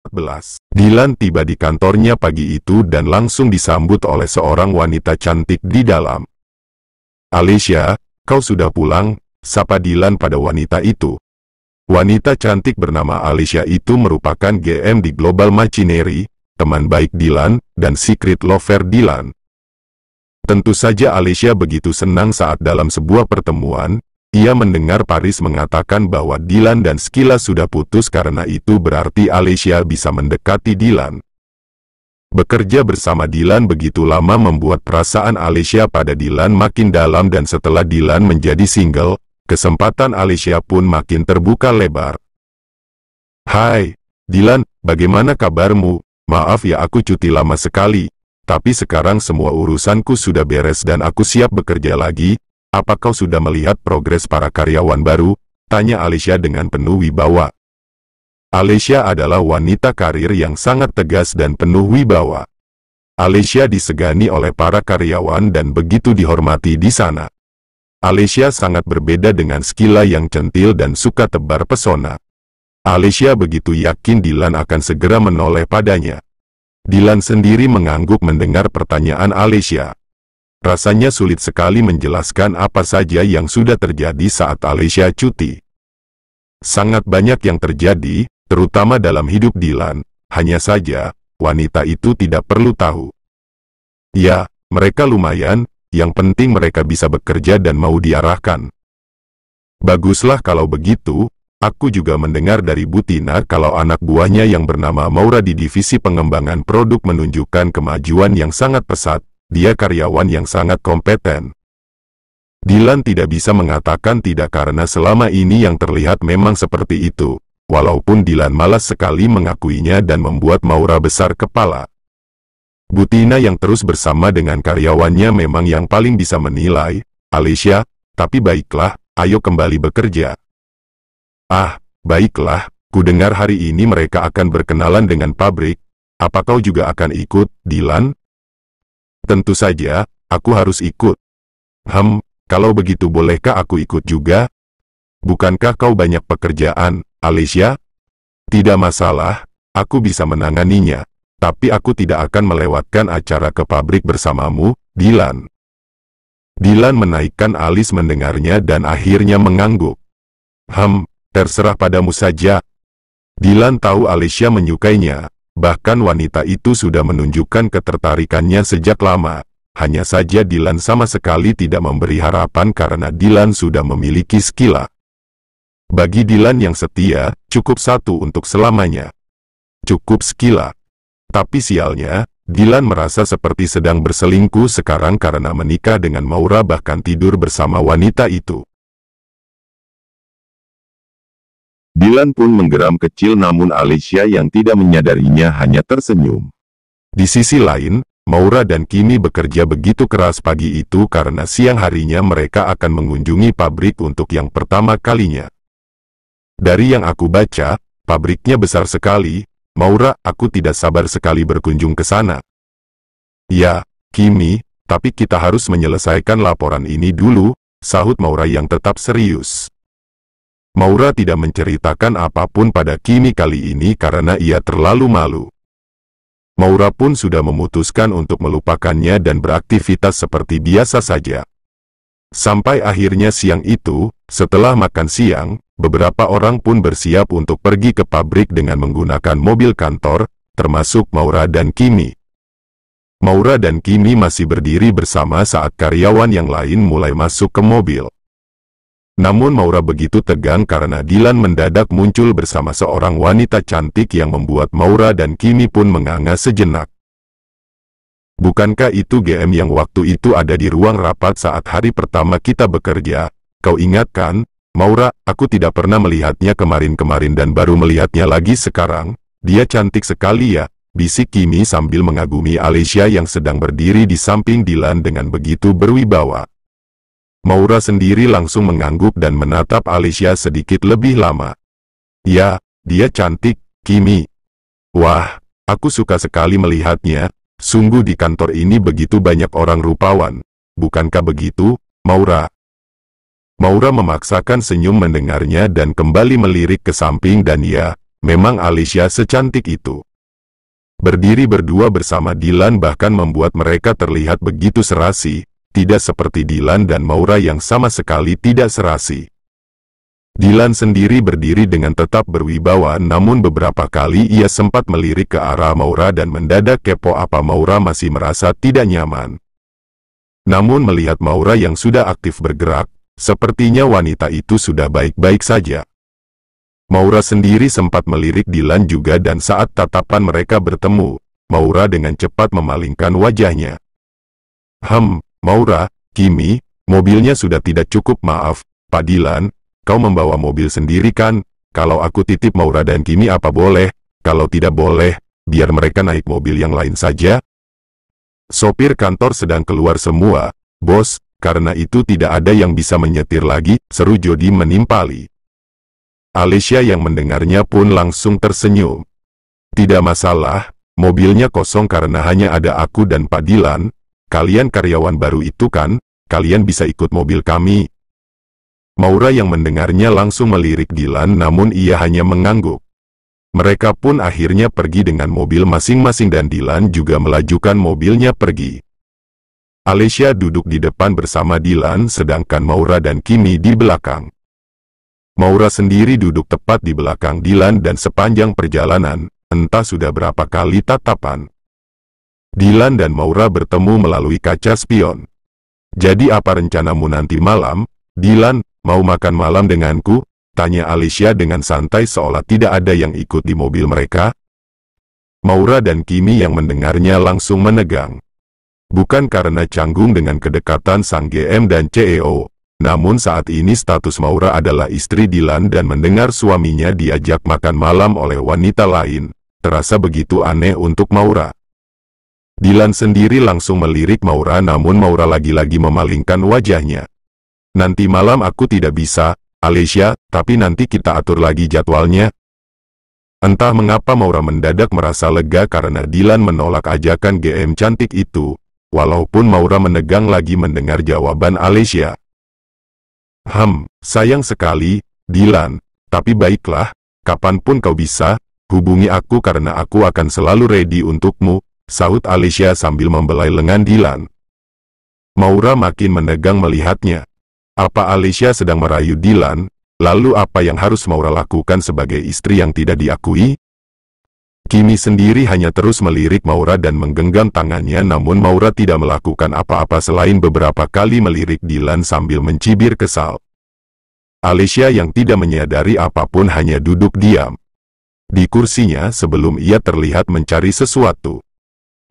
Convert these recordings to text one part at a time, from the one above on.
14. Dilan tiba di kantornya pagi itu dan langsung disambut oleh seorang wanita cantik di dalam. "Alicia, kau sudah pulang?" sapa Dilan pada wanita itu. Wanita cantik bernama Alicia itu merupakan GM di Global Machinery, teman baik Dilan, dan secret lover Dilan. Tentu saja Alicia begitu senang saat dalam sebuah pertemuan, ia mendengar Paris mengatakan bahwa Dilan dan Skila sudah putus, karena itu berarti Alicia bisa mendekati Dilan. Bekerja bersama Dilan begitu lama membuat perasaan Alicia pada Dilan makin dalam, dan setelah Dilan menjadi single, kesempatan Alicia pun makin terbuka lebar. "Hai, Dilan, bagaimana kabarmu? Maaf ya aku cuti lama sekali, tapi sekarang semua urusanku sudah beres dan aku siap bekerja lagi. Apa kau sudah melihat progres para karyawan baru?" tanya Alicia dengan penuh wibawa. Alicia adalah wanita karir yang sangat tegas dan penuh wibawa. Alicia disegani oleh para karyawan dan begitu dihormati di sana. Alicia sangat berbeda dengan Skila yang centil dan suka tebar pesona. Alicia begitu yakin Dilan akan segera menoleh padanya. Dilan sendiri mengangguk mendengar pertanyaan Alicia. Rasanya sulit sekali menjelaskan apa saja yang sudah terjadi saat Alicia cuti. Sangat banyak yang terjadi, terutama dalam hidup Dilan. Hanya saja, wanita itu tidak perlu tahu. Ya, mereka lumayan. Yang penting mereka bisa bekerja dan mau diarahkan. Baguslah kalau begitu. Aku juga mendengar dari Bu Tina kalau anak buahnya yang bernama Maura di divisi pengembangan produk menunjukkan kemajuan yang sangat pesat. Dia karyawan yang sangat kompeten. Dilan tidak bisa mengatakan tidak karena selama ini yang terlihat memang seperti itu. Walaupun Dilan malas sekali mengakuinya dan membuat Maura besar kepala. Bu Tina yang terus bersama dengan karyawannya memang yang paling bisa menilai. "Alicia, tapi baiklah, ayo kembali bekerja." "Ah, baiklah, ku dengar hari ini mereka akan berkenalan dengan pabrik. Apa kau juga akan ikut, Dilan?" "Tentu saja, aku harus ikut." Kalau begitu bolehkah aku ikut juga?" "Bukankah kau banyak pekerjaan, Alicia?" "Tidak masalah, aku bisa menanganinya. Tapi aku tidak akan melewatkan acara ke pabrik bersamamu, Dilan." Dilan menaikkan alis mendengarnya dan akhirnya mengangguk. Terserah padamu saja." Dilan tahu Alicia menyukainya, bahkan wanita itu sudah menunjukkan ketertarikannya sejak lama. Hanya saja Dilan sama sekali tidak memberi harapan karena Dilan sudah memiliki Skila. Bagi Dilan yang setia, cukup satu untuk selamanya. Cukup Skila. Tapi sialnya, Dilan merasa seperti sedang berselingkuh sekarang karena menikah dengan Maura bahkan tidur bersama wanita itu. Dilan pun menggeram kecil, namun Alicia yang tidak menyadarinya hanya tersenyum. Di sisi lain, Maura dan Kimi bekerja begitu keras pagi itu karena siang harinya mereka akan mengunjungi pabrik untuk yang pertama kalinya. Dari yang aku baca, pabriknya besar sekali. "Maura, aku tidak sabar sekali berkunjung ke sana." "Ya, Kimi, tapi kita harus menyelesaikan laporan ini dulu," sahut Maura yang tetap serius. Maura tidak menceritakan apapun pada Kimi kali ini karena ia terlalu malu. Maura pun sudah memutuskan untuk melupakannya dan beraktivitas seperti biasa saja. Sampai akhirnya siang itu, setelah makan siang, beberapa orang pun bersiap untuk pergi ke pabrik dengan menggunakan mobil kantor, termasuk Maura dan Kimi. Maura dan Kimi masih berdiri bersama saat karyawan yang lain mulai masuk ke mobil. Namun Maura begitu tegang karena Dilan mendadak muncul bersama seorang wanita cantik yang membuat Maura dan Kimi pun menganga sejenak. "Bukankah itu GM yang waktu itu ada di ruang rapat saat hari pertama kita bekerja? Kau ingat kan? Maura, aku tidak pernah melihatnya kemarin-kemarin dan baru melihatnya lagi sekarang. Dia cantik sekali ya," bisik Kimi sambil mengagumi Alicia yang sedang berdiri di samping Dilan dengan begitu berwibawa. Maura sendiri langsung mengangguk dan menatap Alicia sedikit lebih lama. "Ya, dia cantik, Kimi. Wah, aku suka sekali melihatnya. Sungguh di kantor ini begitu banyak orang rupawan. Bukankah begitu, Maura?" Maura memaksakan senyum mendengarnya dan kembali melirik ke samping dan ya, memang Alicia secantik itu. Berdiri berdua bersama Dylan bahkan membuat mereka terlihat begitu serasi, tidak seperti Dylan dan Maura yang sama sekali tidak serasi. Dylan sendiri berdiri dengan tetap berwibawa, namun beberapa kali ia sempat melirik ke arah Maura dan mendadak kepo apa Maura masih merasa tidak nyaman. Namun melihat Maura yang sudah aktif bergerak, sepertinya wanita itu sudah baik-baik saja. Maura sendiri sempat melirik Dylan juga dan saat tatapan mereka bertemu, Maura dengan cepat memalingkan wajahnya. Maura, Kimi, mobilnya sudah tidak cukup, maaf, Pak Dylan, kau membawa mobil sendiri kan? Kalau aku titip Maura dan Kimi apa boleh? Kalau tidak boleh, biar mereka naik mobil yang lain saja. Sopir kantor sedang keluar semua, bos, karena itu tidak ada yang bisa menyetir lagi, seru Jody menimpali. Alicia yang mendengarnya pun langsung tersenyum. Tidak masalah, mobilnya kosong karena hanya ada aku dan Pak Dylan. Kalian karyawan baru itu kan, kalian bisa ikut mobil kami. Maura yang mendengarnya langsung melirik Dylan namun ia hanya mengangguk. Mereka pun akhirnya pergi dengan mobil masing-masing dan Dylan juga melajukan mobilnya pergi. Alicia duduk di depan bersama Dylan sedangkan Maura dan Kimi di belakang. Maura sendiri duduk tepat di belakang Dylan dan sepanjang perjalanan, entah sudah berapa kali tatapan. Dylan dan Maura bertemu melalui kaca spion. Jadi apa rencanamu nanti malam, Dylan, mau makan malam denganku? Tanya Alicia dengan santai seolah tidak ada yang ikut di mobil mereka. Maura dan Kimi yang mendengarnya langsung menegang. Bukan karena canggung dengan kedekatan sang GM dan CEO, namun saat ini status Maura adalah istri Dylan dan mendengar suaminya diajak makan malam oleh wanita lain, terasa begitu aneh untuk Maura. Dylan sendiri langsung melirik Maura namun Maura lagi-lagi memalingkan wajahnya. Nanti malam aku tidak bisa, Alicia, tapi nanti kita atur lagi jadwalnya. Entah mengapa Maura mendadak merasa lega karena Dylan menolak ajakan GM cantik itu, walaupun Maura menegang lagi mendengar jawaban Alicia. Sayang sekali, Dylan, tapi baiklah, kapanpun kau bisa, hubungi aku karena aku akan selalu ready untukmu, sahut Alicia sambil membelai lengan Dylan. Maura makin menegang melihatnya. Apa Alicia sedang merayu Dylan? Lalu apa yang harus Maura lakukan sebagai istri yang tidak diakui? Kimi sendiri hanya terus melirik Maura dan menggenggam tangannya namun Maura tidak melakukan apa-apa selain beberapa kali melirik Dylan sambil mencibir kesal. Alicia yang tidak menyadari apapun hanya duduk diam di kursinya sebelum ia terlihat mencari sesuatu.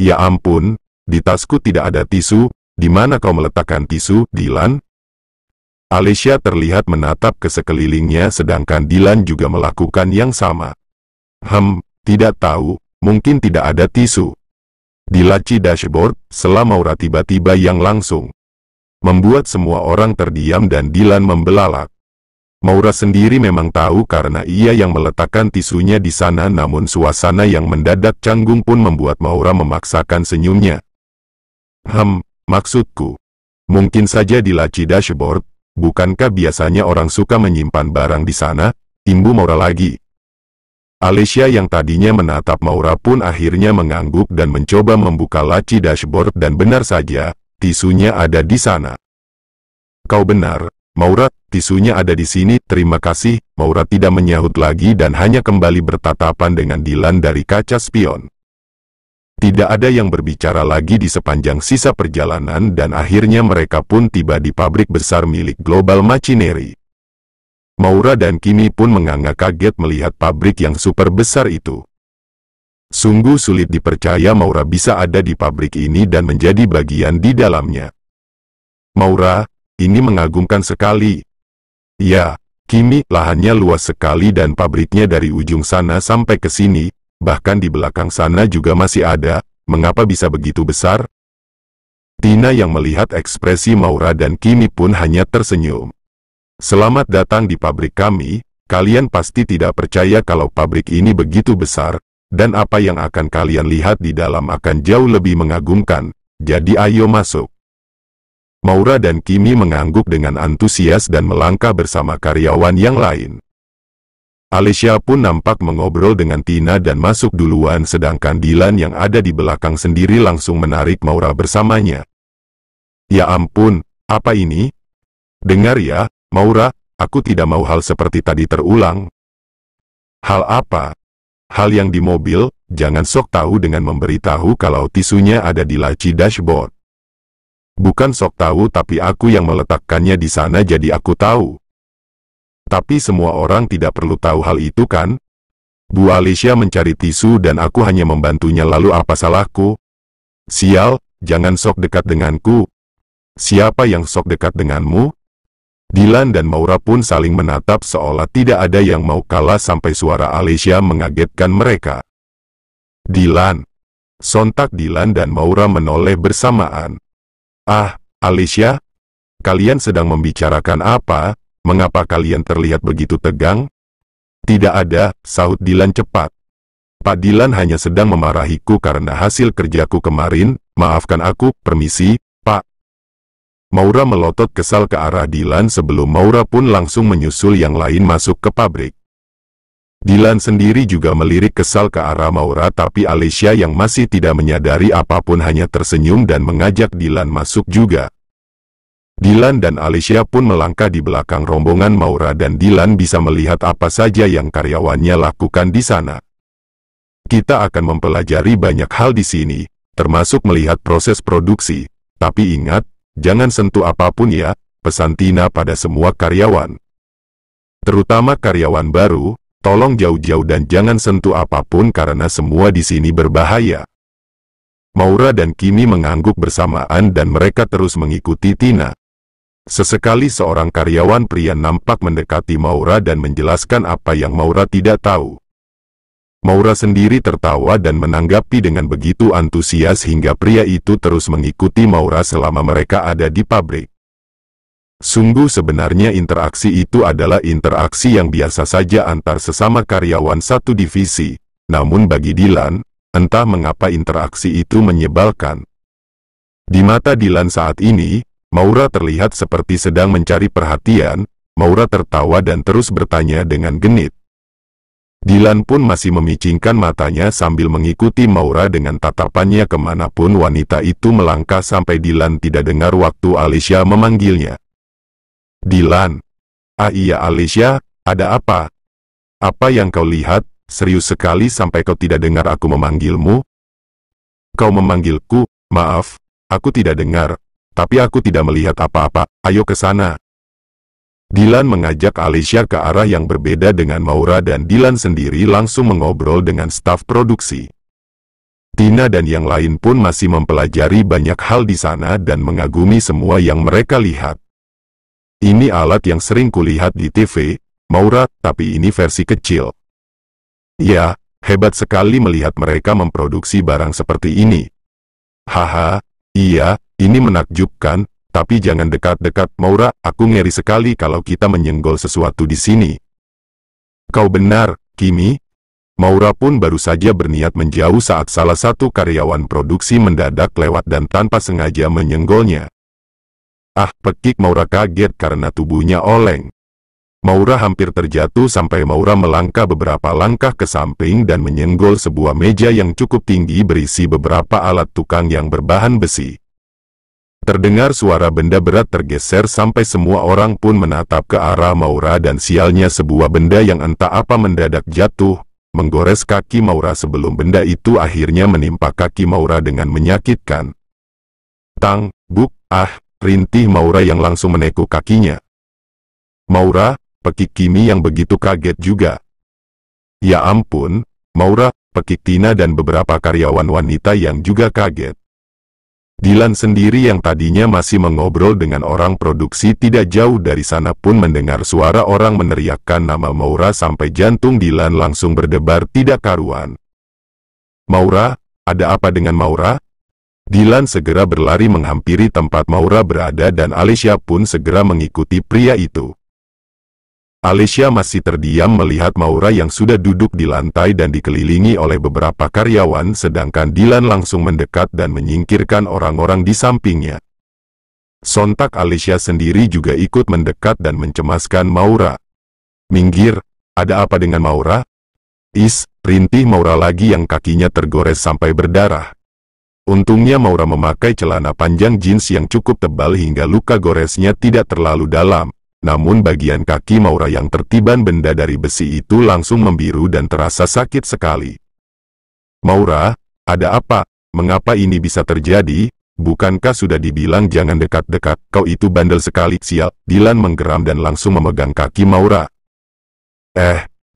Ya ampun, di tasku tidak ada tisu, di mana kau meletakkan tisu, Dylan? Alicia terlihat menatap ke sekelilingnya sedangkan Dylan juga melakukan yang sama. Tidak tahu, mungkin tidak ada tisu. Di laci dashboard, sela Maura tiba-tiba yang langsung membuat semua orang terdiam dan Dylan membelalak. Maura sendiri memang tahu karena ia yang meletakkan tisunya di sana namun suasana yang mendadak canggung pun membuat Maura memaksakan senyumnya. Maksudku, mungkin saja di laci dashboard, bukankah biasanya orang suka menyimpan barang di sana? Imbu Maura lagi. Alicia yang tadinya menatap Maura pun akhirnya mengangguk dan mencoba membuka laci dashboard dan benar saja, tisunya ada di sana. Kau benar, Maura, tisunya ada di sini, terima kasih. Maura tidak menyahut lagi dan hanya kembali bertatapan dengan Dylan dari kaca spion. Tidak ada yang berbicara lagi di sepanjang sisa perjalanan dan akhirnya mereka pun tiba di pabrik besar milik Global Machinery. Maura dan Kimi pun menganga kaget melihat pabrik yang super besar itu. Sungguh sulit dipercaya Maura bisa ada di pabrik ini dan menjadi bagian di dalamnya. Maura, ini mengagumkan sekali. Ya, Kimi, lahannya luas sekali dan pabriknya dari ujung sana sampai ke sini, bahkan di belakang sana juga masih ada, mengapa bisa begitu besar? Tina yang melihat ekspresi Maura dan Kimi pun hanya tersenyum. Selamat datang di pabrik kami, kalian pasti tidak percaya kalau pabrik ini begitu besar, dan apa yang akan kalian lihat di dalam akan jauh lebih mengagumkan, jadi ayo masuk. Maura dan Kimi mengangguk dengan antusias dan melangkah bersama karyawan yang lain. Alicia pun nampak mengobrol dengan Tina dan masuk duluan, sedangkan Dylan yang ada di belakang sendiri langsung menarik Maura bersamanya. Ya ampun, apa ini? Dengar ya, Maura, aku tidak mau hal seperti tadi terulang. Hal apa? Hal yang di mobil, jangan sok tahu dengan memberitahu kalau tisunya ada di laci dashboard. Bukan sok tahu, tapi aku yang meletakkannya di sana, jadi aku tahu. Tapi semua orang tidak perlu tahu hal itu kan? Bu Alicia mencari tisu dan aku hanya membantunya, lalu apa salahku? Sial, jangan sok dekat denganku. Siapa yang sok dekat denganmu? Dylan dan Maura pun saling menatap seolah tidak ada yang mau kalah sampai suara Alicia mengagetkan mereka. Dylan. Sontak Dylan dan Maura menoleh bersamaan. Ah, Alicia? Kalian sedang membicarakan apa? Mengapa kalian terlihat begitu tegang? Tidak ada, sahut Dylan cepat. Pak Dylan hanya sedang memarahiku karena hasil kerjaku kemarin, maafkan aku, permisi, Pak. Maura melotot kesal ke arah Dylan sebelum Maura pun langsung menyusul yang lain masuk ke pabrik. Dylan sendiri juga melirik kesal ke arah Maura, tapi Alicia yang masih tidak menyadari apapun hanya tersenyum dan mengajak Dylan masuk juga. Dylan dan Alicia pun melangkah di belakang rombongan Maura dan Dylan bisa melihat apa saja yang karyawannya lakukan di sana. Kita akan mempelajari banyak hal di sini, termasuk melihat proses produksi, tapi ingat, jangan sentuh apapun ya, pesan Tina pada semua karyawan. Terutama karyawan baru, tolong jauh-jauh dan jangan sentuh apapun karena semua di sini berbahaya. Maura dan Kimi mengangguk bersamaan dan mereka terus mengikuti Tina. Sesekali seorang karyawan pria nampak mendekati Maura dan menjelaskan apa yang Maura tidak tahu. Maura sendiri tertawa dan menanggapi dengan begitu antusias hingga pria itu terus mengikuti Maura selama mereka ada di pabrik. Sungguh sebenarnya interaksi itu adalah interaksi yang biasa saja antar sesama karyawan satu divisi, namun bagi Dylan, entah mengapa interaksi itu menyebalkan. Di mata Dylan saat ini, Maura terlihat seperti sedang mencari perhatian. Maura tertawa dan terus bertanya dengan genit. Dylan pun masih memicingkan matanya sambil mengikuti Maura dengan tatapannya kemanapun wanita itu melangkah sampai Dylan tidak dengar waktu Alicia memanggilnya. Dylan. Ah iya Alicia, ada apa? Apa yang kau lihat? Serius sekali sampai kau tidak dengar aku memanggilmu? Kau memanggilku? Maaf, aku tidak dengar. Tapi aku tidak melihat apa-apa, ayo ke sana. Dylan mengajak Alicia ke arah yang berbeda dengan Maura dan Dylan sendiri langsung mengobrol dengan staf produksi. Tina dan yang lain pun masih mempelajari banyak hal di sana dan mengagumi semua yang mereka lihat. Ini alat yang sering kulihat di TV, Maura, tapi ini versi kecil. Ya, hebat sekali melihat mereka memproduksi barang seperti ini. Haha, iya. Ini menakjubkan, tapi jangan dekat-dekat Maura, aku ngeri sekali kalau kita menyenggol sesuatu di sini. Kau benar, Kimi. Maura pun baru saja berniat menjauh saat salah satu karyawan produksi mendadak lewat dan tanpa sengaja menyenggolnya. Ah, pekik Maura kaget karena tubuhnya oleng. Maura hampir terjatuh sampai Maura melangkah beberapa langkah ke samping dan menyenggol sebuah meja yang cukup tinggi berisi beberapa alat tukang yang berbahan besi. Terdengar suara benda berat tergeser sampai semua orang pun menatap ke arah Maura dan sialnya sebuah benda yang entah apa mendadak jatuh, menggores kaki Maura sebelum benda itu akhirnya menimpa kaki Maura dengan menyakitkan. Tang, buk, ah, rintih Maura yang langsung menekuk kakinya. Maura, pekik Kimi yang begitu kaget juga. Ya ampun, Maura, pekik Tina dan beberapa karyawan wanita yang juga kaget. Dylan sendiri yang tadinya masih mengobrol dengan orang produksi tidak jauh dari sana pun mendengar suara orang meneriakkan nama Maura sampai jantung Dylan langsung berdebar tidak karuan. Maura, ada apa dengan Maura? Dylan segera berlari menghampiri tempat Maura berada dan Alicia pun segera mengikuti pria itu. Alicia masih terdiam melihat Maura yang sudah duduk di lantai dan dikelilingi oleh beberapa karyawan sedangkan Dylan langsung mendekat dan menyingkirkan orang-orang di sampingnya. Sontak Alicia sendiri juga ikut mendekat dan mencemaskan Maura. Minggir, ada apa dengan Maura? Rintih Maura lagi yang kakinya tergores sampai berdarah. Untungnya Maura memakai celana panjang jeans yang cukup tebal hingga luka goresnya tidak terlalu dalam. Namun bagian kaki Maura yang tertiban benda dari besi itu langsung membiru dan terasa sakit sekali. Maura, ada apa? Mengapa ini bisa terjadi? Bukankah sudah dibilang jangan dekat-dekat? Kau itu bandel sekali, sial. Dylan menggeram dan langsung memegang kaki Maura.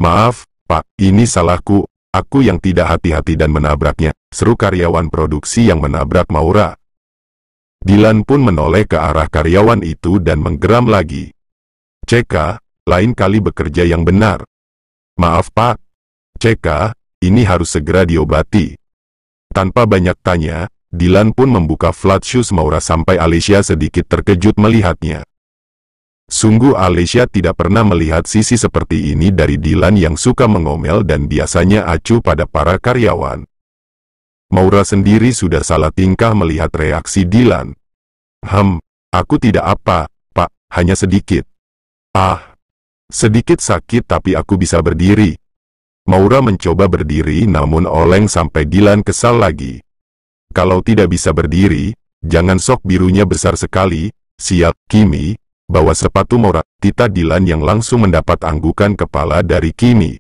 Maaf, Pak, ini salahku. Aku yang tidak hati-hati dan menabraknya, seru karyawan produksi yang menabrak Maura. Dylan pun menoleh ke arah karyawan itu dan menggeram lagi. CK, lain kali bekerja yang benar. Maaf Pak. CK, ini harus segera diobati. Tanpa banyak tanya, Dylan pun membuka flat shoes Maura sampai Alicia sedikit terkejut melihatnya. Sungguh Alicia tidak pernah melihat sisi seperti ini dari Dylan yang suka mengomel dan biasanya acuh pada para karyawan. Maura sendiri sudah salah tingkah melihat reaksi Dylan. Aku tidak apa, Pak, hanya sedikit. Sedikit sakit tapi aku bisa berdiri. Maura mencoba berdiri namun oleng sampai Dylan kesal lagi. Kalau tidak bisa berdiri, jangan sok birunya besar sekali, siap, Kimi. Bawa sepatu Maura, tita Dylan yang langsung mendapat anggukan kepala dari Kimi.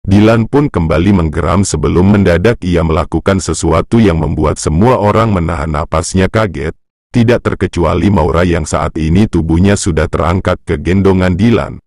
Dylan pun kembali menggeram sebelum mendadak ia melakukan sesuatu yang membuat semua orang menahan napasnya kaget, tidak terkecuali Maura yang saat ini tubuhnya sudah terangkat ke gendongan Dylan.